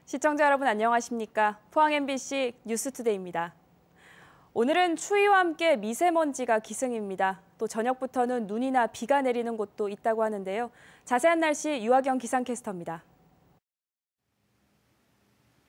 시청자 여러분 안녕하십니까? 포항 MBC 뉴스투데이입니다. 오늘은 추위와 함께 미세먼지가 기승입니다. 또 저녁부터는 눈이나 비가 내리는 곳도 있다고 하는데요. 자세한 날씨 유아경 기상캐스터입니다.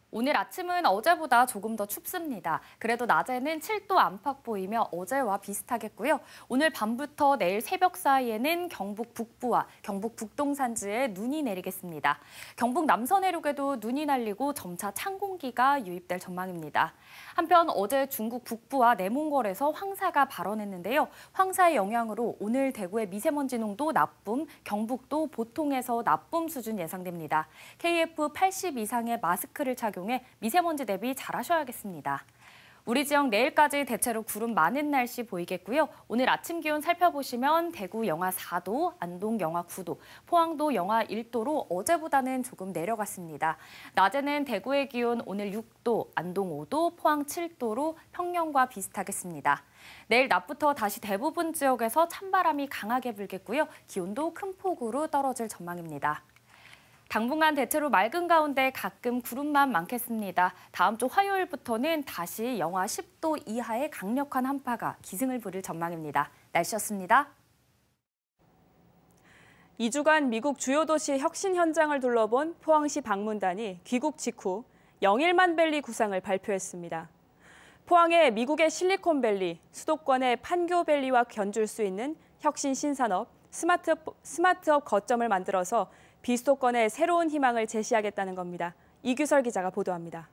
오늘 아침은 어제보다 조금 더 춥습니다. 그래도 낮에는 7도 안팎 보이며 어제와 비슷하겠고요. 오늘 밤부터 내일 새벽 사이에는 경북 북부와 경북 북동 산지에 눈이 내리겠습니다. 경북 남서 내륙에도 눈이 날리고 점차 찬 공기가 유입될 전망입니다. 한편 어제 중국 북부와 내몽골에서 황사가 발원했는데요. 황사의 영향으로 오늘 대구의 미세먼지 농도 나쁨, 경북도 보통에서 나쁨 수준 예상됩니다. KF80 이상의 마스크를 착용해 미세먼지 대비 잘하셔야겠습니다. 우리 지역 내일까지 대체로 구름 많은 날씨 보이겠고요. 오늘 아침 기온 살펴보시면 대구 영하 4도, 안동 영하 9도, 포항도 영하 1도로 어제보다는 조금 내려갔습니다. 낮에는 대구의 기온 오늘 6도, 안동 5도, 포항 7도로 평년과 비슷하겠습니다. 내일 낮부터 다시 대부분 지역에서 찬바람이 강하게 불겠고요. 기온도 큰 폭으로 떨어질 전망입니다. 당분간 대체로 맑은 가운데 가끔 구름만 많겠습니다. 다음 주 화요일부터는 다시 영하 10도 이하의 강력한 한파가 기승을 부릴 전망입니다. 날씨였습니다. 2주간 미국 주요 도시 혁신 현장을 둘러본 포항시 방문단이 귀국 직후 영일만밸리 구상을 발표했습니다. 포항에 미국의 실리콘밸리, 수도권의 판교밸리와 견줄 수 있는 혁신 신산업, 스마트업 거점을 만들어서 비수도권의 새로운 희망을 제시하겠다는 겁니다. 이규설 기자가 보도합니다.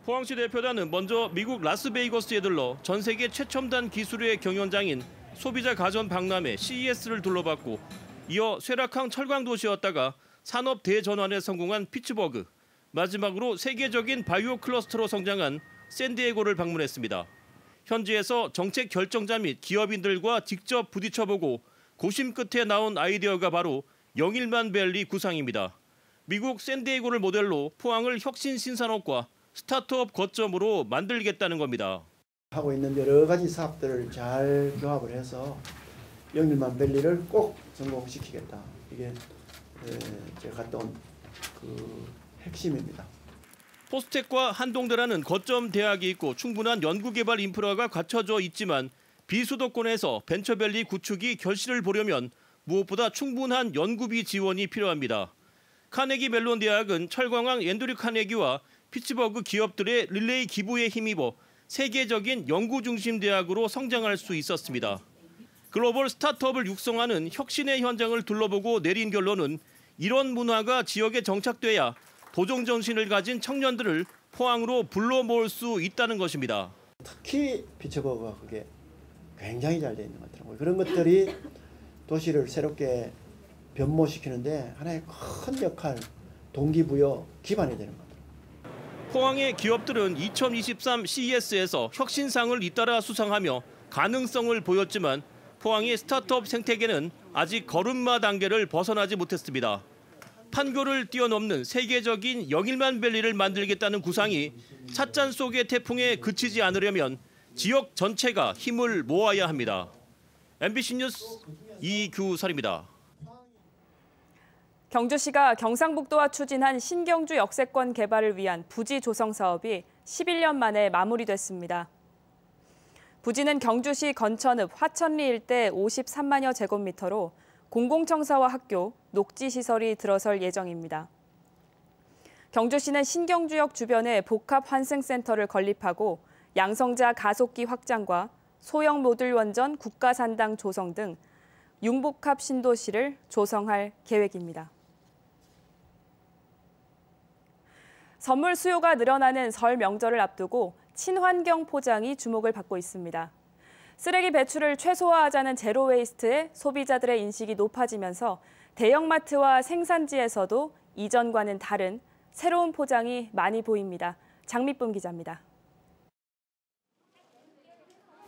포항시 대표단은 먼저 미국 라스베이거스에 들러 전 세계 최첨단 기술의 경연장인 소비자 가전 박람회 CES를 둘러봤고 이어 쇠락항 철강 도시였다가 산업 대전환에 성공한 피츠버그, 마지막으로 세계적인 바이오 클러스터로 성장한 샌디에고를 방문했습니다. 현지에서 정책 결정자 및 기업인들과 직접 부딪혀보고 고심 끝에 나온 아이디어가 바로 영일만밸리 구상입니다. 미국 샌디에고를 모델로 포항을 혁신 신산업과 스타트업 거점으로 만들겠다는 겁니다. 하고 있는 여러 가지 사업들을 잘 조합을 해서 영일만밸리를 꼭 성공시키겠다. 이게 제가 갔다 온 그 핵심입니다. 포스텍과 한동대라는 거점 대학이 있고 충분한 연구개발 인프라가 갖춰져 있지만 비수도권에서 벤처밸리 구축이 결실을 보려면 무엇보다 충분한 연구비 지원이 필요합니다. 카네기 멜론 대학은 철광항 앤드류 카네기와 피츠버그 기업들의 릴레이 기부에 힘입어 세계적인 연구 중심 대학으로 성장할 수 있었습니다. 글로벌 스타트업을 육성하는 혁신의 현장을 둘러보고 내린 결론은 이런 문화가 지역에 정착돼야 도전 정신을 가진 청년들을 포항으로 불러 모을 수 있다는 것입니다. 특히 피츠버그가 그게 굉장히 잘 돼 있는 것 같더라고요. 그런 것들이 도시를 새롭게 변모시키는데 하나의 큰 역할, 동기부여, 기반이 되는 겁니다. 포항의 기업들은 2023 CES에서 혁신상을 잇따라 수상하며 가능성을 보였지만 포항의 스타트업 생태계는 아직 걸음마 단계를 벗어나지 못했습니다. 판교를 뛰어넘는 세계적인 영일만밸리를 만들겠다는 구상이 찻잔 속의 태풍에 그치지 않으려면 지역 전체가 힘을 모아야 합니다. MBC 뉴스 이규설입니다. 경주시가 경상북도와 추진한 신경주 역세권 개발을 위한 부지 조성 사업이 11년 만에 마무리됐습니다. 부지는 경주시 건천읍 화천리 일대 53만여 제곱미터로 공공청사와 학교, 녹지시설이 들어설 예정입니다. 경주시는 신경주역 주변에 복합환승센터를 건립하고 양성자 가속기 확장과 소형 모듈 원전 국가산당 조성 등 융복합 신도시를 조성할 계획입니다. 선물 수요가 늘어나는 설 명절을 앞두고 친환경 포장이 주목을 받고 있습니다. 쓰레기 배출을 최소화하자는 제로웨이스트에 소비자들의 인식이 높아지면서 대형마트와 생산지에서도 이전과는 다른 새로운 포장이 많이 보입니다. 장미쁨 기자입니다.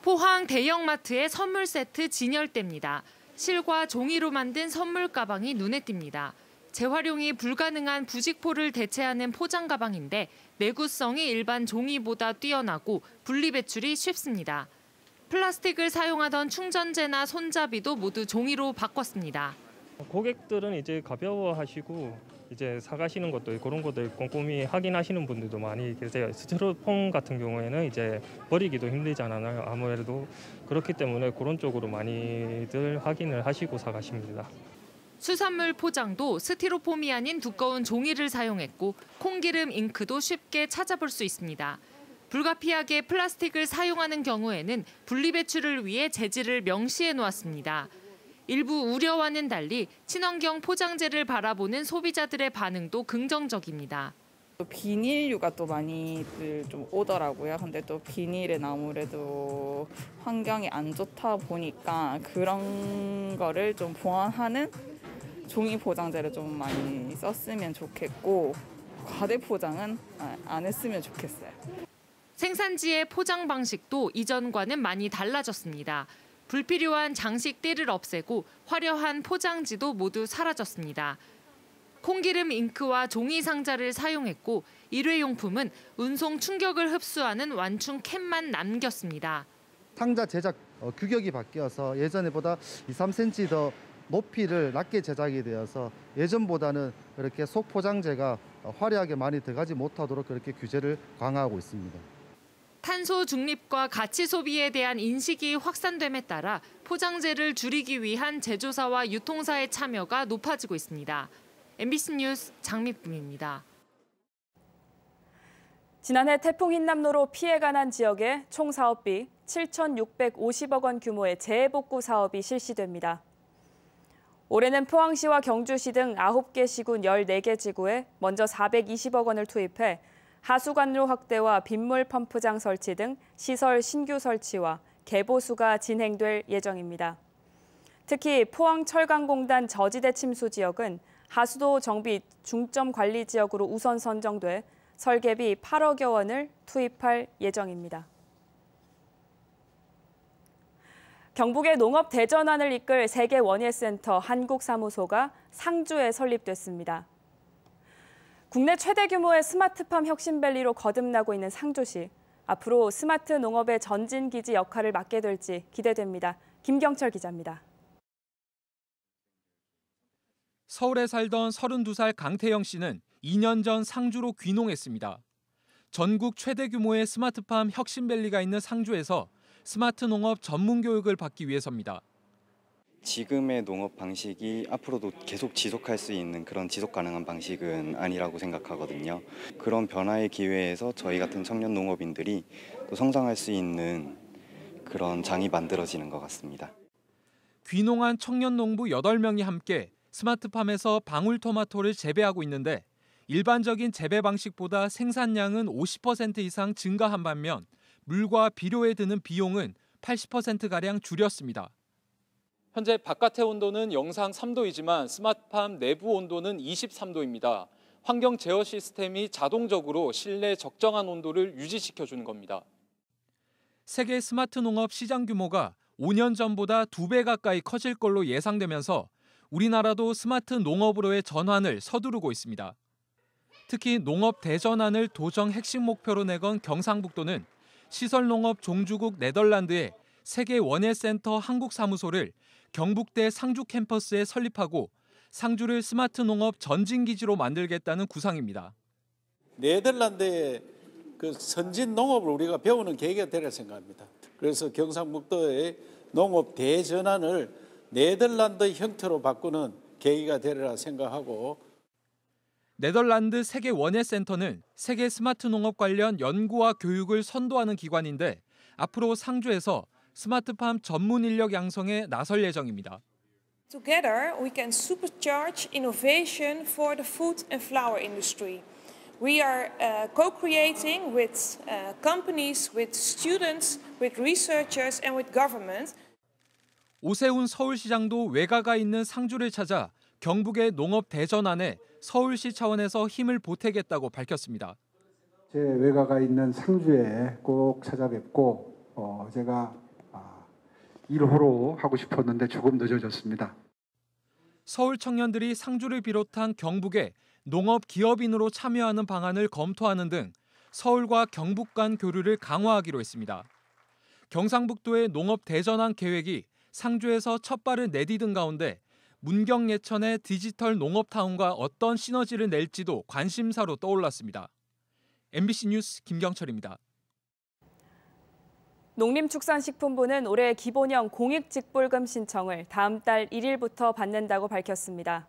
포항 대형마트의 선물 세트 진열대입니다. 실과 종이로 만든 선물 가방이 눈에 띕니다. 재활용이 불가능한 부직포를 대체하는 포장 가방인데 내구성이 일반 종이보다 뛰어나고 분리배출이 쉽습니다. 플라스틱을 사용하던 충전재나 손잡이도 모두 종이로 바꿨습니다. 고객들은 이제 가벼워하시고 이제 사가시는 것도 그런 것들 꼼꼼히 확인하시는 분들도 많이 계세요. 스티로폼 같은 경우에는 이제 버리기도 힘들잖아요. 아무래도 그렇기 때문에 그런 쪽으로 많이들 확인을 하시고 사가십니다. 수산물 포장도 스티로폼이 아닌 두꺼운 종이를 사용했고 콩기름 잉크도 쉽게 찾아볼 수 있습니다. 불가피하게 플라스틱을 사용하는 경우에는 분리배출을 위해 재질을 명시해 놓았습니다. 일부 우려와는 달리 친환경 포장재를 바라보는 소비자들의 반응도 긍정적입니다. 비닐류가 또 많이들 좀 오더라고요. 근데 또 비닐은 아무래도 환경이 안 좋다 보니까 그런 거를 좀 보완하는 종이 포장재를 좀 많이 썼으면 좋겠고 과대 포장은 안 했으면 좋겠어요. 생산지의 포장 방식도 이전과는 많이 달라졌습니다. 불필요한 장식띠를 없애고 화려한 포장지도 모두 사라졌습니다. 콩기름 잉크와 종이 상자를 사용했고 일회용품은 운송 충격을 흡수하는 완충 캔만 남겼습니다. 상자 제작 규격이 바뀌어서 예전보다 2-3cm 더 높이를 낮게 제작이 되어서 예전보다는 그렇게 속 포장재가 화려하게 많이 들어가지 못하도록 그렇게 규제를 강화하고 있습니다. 탄소 중립과 가치 소비에 대한 인식이 확산됨에 따라 포장재를 줄이기 위한 제조사와 유통사의 참여가 높아지고 있습니다. MBC 뉴스 장미쁨입니다. 지난해 태풍 흰남노로 피해가 난 지역에 총 사업비 7,650억 원 규모의 재해복구 사업이 실시됩니다. 올해는 포항시와 경주시 등 9개 시군 14개 지구에 먼저 420억 원을 투입해 하수관로 확대와 빗물 펌프장 설치 등 시설 신규 설치와 개보수가 진행될 예정입니다. 특히 포항철강공단 저지대 침수 지역은 하수도 정비 중점 관리 지역으로 우선 선정돼 설계비 8억여 원을 투입할 예정입니다. 경북의 농업 대전환을 이끌 세계 원예센터 한국사무소가 상주에 설립됐습니다. 국내 최대 규모의 스마트팜 혁신밸리로 거듭나고 있는 상주시. 앞으로 스마트 농업의 전진기지 역할을 맡게 될지 기대됩니다. 김경철 기자입니다. 서울에 살던 32살 강태영 씨는 2년 전 상주로 귀농했습니다. 전국 최대 규모의 스마트팜 혁신밸리가 있는 상주에서 스마트 농업 전문 교육을 받기 위해서입니다. 지금의 농업 방식이 앞으로도 계속 지속할 수 있는 그런 지속 가능한 방식은 아니라고 생각하거든요. 그런 변화의 기회에서 저희 같은 청년 농업인들이 또 성장할 수 있는 그런 장이 만들어지는 것 같습니다. 귀농한 청년 농부 8명이 함께 스마트팜에서 방울토마토를 재배하고 있는데 일반적인 재배 방식보다 생산량은 50% 이상 증가한 반면 물과 비료에 드는 비용은 80%가량 줄였습니다. 현재 바깥의 온도는 영상 3도이지만 스마트팜 내부 온도는 23도입니다. 환경 제어 시스템이 자동적으로 실내 적정한 온도를 유지시켜주는 겁니다. 세계 스마트 농업 시장 규모가 5년 전보다 2배 가까이 커질 걸로 예상되면서 우리나라도 스마트 농업으로의 전환을 서두르고 있습니다. 특히 농업 대전환을 도정 핵심 목표로 내건 경상북도는 시설농업 종주국 네덜란드의 세계 원예센터 한국사무소를 경북대 상주 캠퍼스에 설립하고 상주를 스마트 농업 전진기지로 만들겠다는 구상입니다. 네덜란드의 그 선진 농업을 우리가 배우는 계기가 되리라 생각합니다. 그래서 경상북도의 농업 대전환을 네덜란드 형태로 바꾸는 계기가 되리라 생각하고 네덜란드 세계 원예센터는 세계 스마트 농업 관련 연구와 교육을 선도하는 기관인데 앞으로 상주에서 스마트팜 전문 인력 양성에 나설 예정입니다. Together, we can supercharge innovation for the food and flower industry. We are co-creating with companies, with students, with researchers, and with government. 오세훈 서울시장도 외가가 있는 상주를 찾아 경북의 농업 대전환에 서울시 차원에서 힘을 보태겠다고 밝혔습니다. 제 외가가 있는 상주에 꼭 찾아뵙고 제가 1호로 하고 싶었는데 조금 늦어졌습니다. 서울 청년들이 상주를 비롯한 경북에 농업 기업인으로 참여하는 방안을 검토하는 등 서울과 경북 간 교류를 강화하기로 했습니다. 경상북도의 농업 대전환 계획이 상주에서 첫 발을 내디딘 가운데 문경 예천의 디지털 농업타운과 어떤 시너지를 낼지도 관심사로 떠올랐습니다. MBC 뉴스 김경철입니다. 농림축산식품부는 올해 기본형 공익직불금 신청을 다음 달 1일부터 받는다고 밝혔습니다.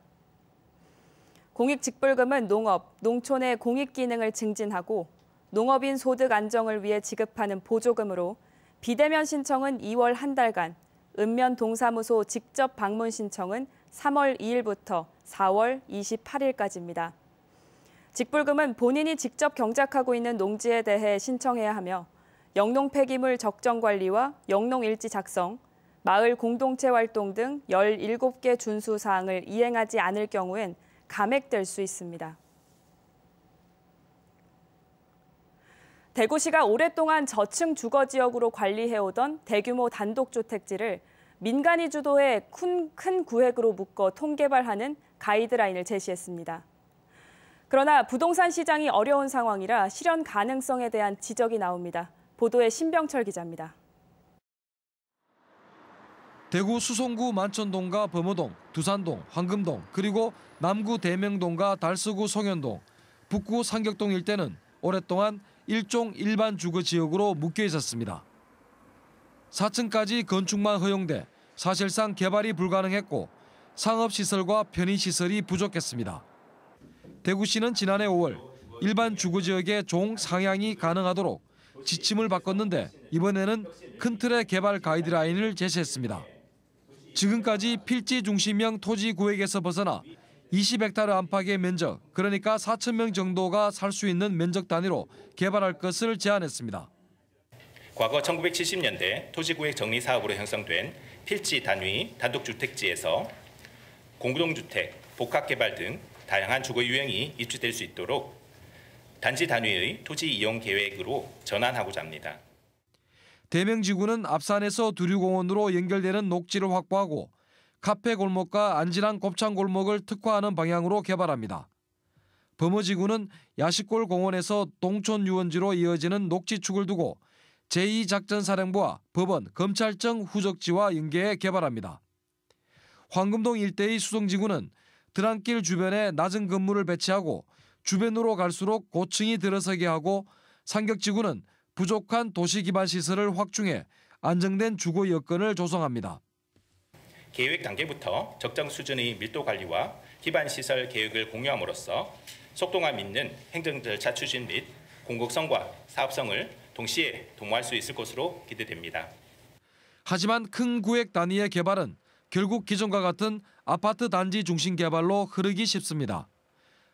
공익직불금은 농업, 농촌의 공익기능을 증진하고 농업인 소득 안정을 위해 지급하는 보조금으로 비대면 신청은 2월 한 달간, 읍면 동사무소 직접 방문 신청은 3월 2일부터 4월 28일까지입니다. 직불금은 본인이 직접 경작하고 있는 농지에 대해 신청해야 하며 영농 폐기물 적정 관리와 영농 일지 작성, 마을 공동체 활동 등 17개 준수 사항을 이행하지 않을 경우엔 감액될 수 있습니다. 대구시가 오랫동안 저층 주거지역으로 관리해오던 대규모 단독주택지를 민간이 주도해 큰 구획으로 묶어 통개발하는 가이드라인을 제시했습니다. 그러나 부동산 시장이 어려운 상황이라 실현 가능성에 대한 지적이 나옵니다. 보도에 신병철 기자입니다. 대구 수성구 만천동과 범어동, 두산동, 황금동, 그리고 남구 대명동과 달서구 송현동, 북구 상격동 일대는 오랫동안 일종 일반 주거지역으로 묶여 있었습니다. 4층까지 건축만 허용돼 사실상 개발이 불가능했고 상업시설과 편의시설이 부족했습니다. 대구시는 지난해 5월 일반 주거지역의 종 상향이 가능하도록 지침을 바꿨는데 이번에는 큰 틀의 개발 가이드라인을 제시했습니다. 지금까지 필지 중심형 토지 구획에서 벗어나 20헥타르 안팎의 면적, 그러니까 4,000명 정도가 살 수 있는 면적 단위로 개발할 것을 제안했습니다. 과거 1970년대 토지구획 정리 사업으로 형성된 필지 단위 단독주택지에서 공동주택, 복합개발 등 다양한 주거 유형이 입주될 수 있도록 단지 단위의 토지 이용 계획으로 전환하고자 합니다. 대명지구는 앞산에서 두류공원으로 연결되는 녹지를 확보하고 카페 골목과 안진항 곱창 골목을 특화하는 방향으로 개발합니다. 범어지구는 야식골 공원에서 동촌 유원지로 이어지는 녹지축을 두고 제2작전사령부와 법원, 검찰청 후적지와 연계해 개발합니다. 황금동 일대의 수성지구는 드랑길 주변에 낮은 건물을 배치하고 주변으로 갈수록 고층이 들어서게 하고 상격지구는 부족한 도시기반 시설을 확충해 안정된 주거 여건을 조성합니다. 계획 단계부터 적정 수준의 밀도 관리와 기반 시설 계획을 공유함으로써 속도감 있는 행정 절차 추진 및 공급성과 사업성을 동시에 도모할 수 있을 것으로 기대됩니다. 하지만 큰 구획 단위의 개발은 결국 기존과 같은 아파트 단지 중심 개발로 흐르기 쉽습니다.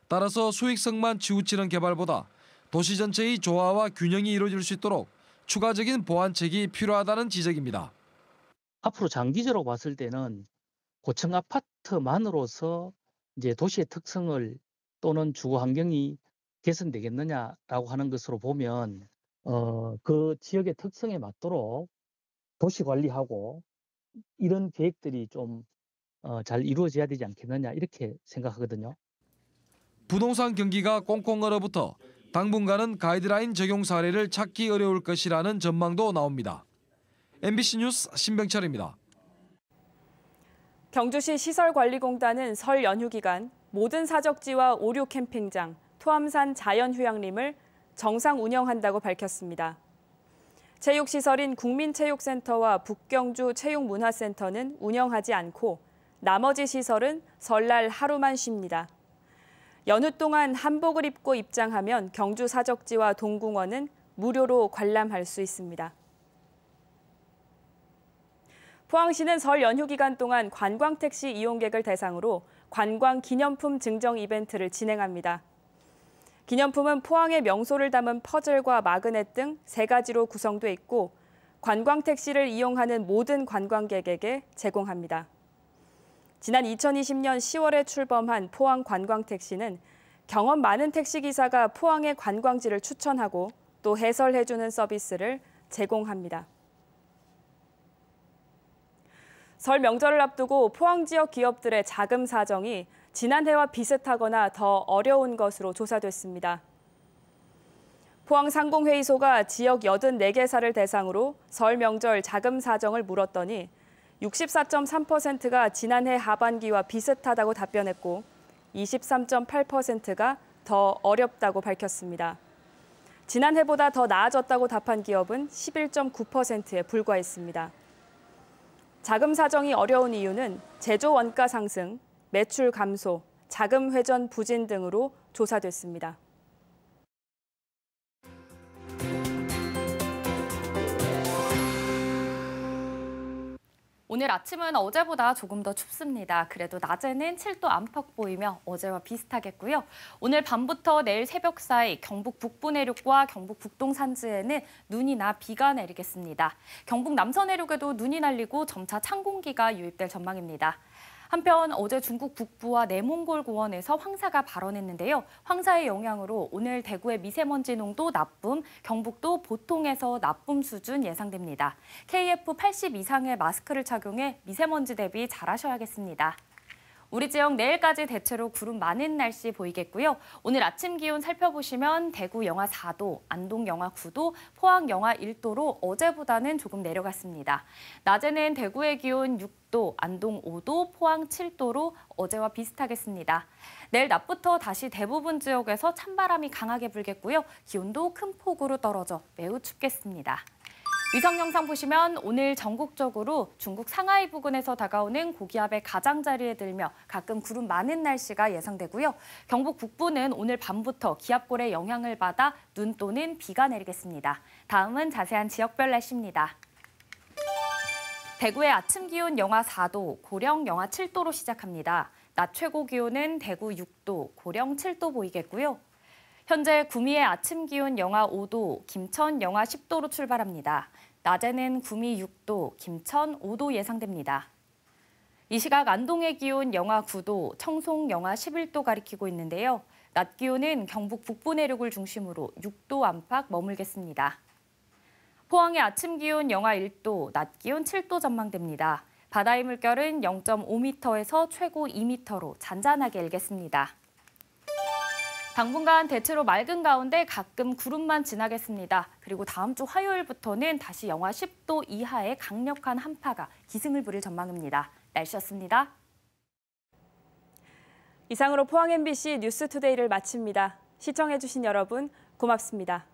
따라서 수익성만 치우치는 개발보다 도시 전체의 조화와 균형이 이루어질 수 있도록 추가적인 보완책이 필요하다는 지적입니다. 앞으로 장기적으로 봤을 때는 고층 아파트만으로서 이제 도시의 특성을 또는 주거 환경이 개선되겠느냐라고 하는 것으로 보면 그 지역의 특성에 맞도록 도시 관리하고 이런 계획들이 좀 잘 이루어져야 되지 않겠느냐 이렇게 생각하거든요. 부동산 경기가 꽁꽁 얼어붙어 당분간은 가이드라인 적용 사례를 찾기 어려울 것이라는 전망도 나옵니다. MBC 뉴스 신병철입니다. 경주시 시설관리공단은 설 연휴 기간 모든 사적지와 오류 캠핑장, 토암산 자연휴양림을 정상 운영한다고 밝혔습니다. 체육시설인 국민체육센터와 북경주 체육문화센터는 운영하지 않고 나머지 시설은 설날 하루만 쉽니다. 연휴 동안 한복을 입고 입장하면 경주 사적지와 동궁원은 무료로 관람할 수 있습니다. 포항시는 설 연휴 기간 동안 관광택시 이용객을 대상으로 관광기념품 증정 이벤트를 진행합니다. 기념품은 포항의 명소를 담은 퍼즐과 마그넷 등 3가지로 구성돼 있고 관광택시를 이용하는 모든 관광객에게 제공합니다. 지난 2020년 10월에 출범한 포항 관광택시는 경험 많은 택시기사가 포항의 관광지를 추천하고 또 해설해주는 서비스를 제공합니다. 설 명절을 앞두고 포항 지역 기업들의 자금 사정이 지난해와 비슷하거나 더 어려운 것으로 조사됐습니다. 포항상공회의소가 지역 84개사를 대상으로 설 명절 자금 사정을 물었더니 64.3%가 지난해 하반기와 비슷하다고 답변했고 23.8%가 더 어렵다고 밝혔습니다. 지난해보다 더 나아졌다고 답한 기업은 11.9%에 불과했습니다. 자금 사정이 어려운 이유는 제조 원가 상승, 매출 감소, 자금 회전 부진 등으로 조사됐습니다. 오늘 아침은 어제보다 조금 더 춥습니다. 그래도 낮에는 7도 안팎 보이며 어제와 비슷하겠고요. 오늘 밤부터 내일 새벽 사이 경북 북부 내륙과 경북 북동 산지에는 눈이나 비가 내리겠습니다. 경북 남서 내륙에도 눈이 날리고 점차 찬 공기가 유입될 전망입니다. 한편 어제 중국 북부와 내몽골 고원에서 황사가 발원했는데요. 황사의 영향으로 오늘 대구의 미세먼지 농도 나쁨, 경북도 보통에서 나쁨 수준 예상됩니다. KF80 이상의 마스크를 착용해 미세먼지 대비 잘하셔야겠습니다. 우리 지역 내일까지 대체로 구름 많은 날씨 보이겠고요. 오늘 아침 기온 살펴보시면 대구 영하 4도, 안동 영하 9도, 포항 영하 1도로 어제보다는 조금 내려갔습니다. 낮에는 대구의 기온 6도, 안동 5도, 포항 7도로 어제와 비슷하겠습니다. 내일 낮부터 다시 대부분 지역에서 찬바람이 강하게 불겠고요. 기온도 큰 폭으로 떨어져 매우 춥겠습니다. 위성 영상 보시면 오늘 전국적으로 중국 상하이 부근에서 다가오는 고기압의 가장자리에 들며 가끔 구름 많은 날씨가 예상되고요. 경북 북부는 오늘 밤부터 기압골의 영향을 받아 눈 또는 비가 내리겠습니다. 다음은 자세한 지역별 날씨입니다. 대구의 아침 기온 영하 4도, 고령 영하 7도로 시작합니다. 낮 최고 기온은 대구 6도, 고령 7도 보이겠고요. 현재 구미의 아침 기온 영하 5도, 김천 영하 10도로 출발합니다. 낮에는 구미 6도, 김천 5도 예상됩니다. 이 시각 안동의 기온 영하 9도, 청송 영하 11도 가리키고 있는데요. 낮 기온은 경북 북부 내륙을 중심으로 6도 안팎 머물겠습니다. 포항의 아침 기온 영하 1도, 낮 기온 7도 전망됩니다. 바다의 물결은 0.5m에서 최고 2m로 잔잔하게 일겠습니다. 당분간 대체로 맑은 가운데 가끔 구름만 지나겠습니다. 그리고 다음 주 화요일부터는 다시 영하 10도 이하의 강력한 한파가 기승을 부릴 전망입니다. 날씨였습니다. 이상으로 포항 MBC 뉴스투데이를 마칩니다. 시청해주신 여러분 고맙습니다.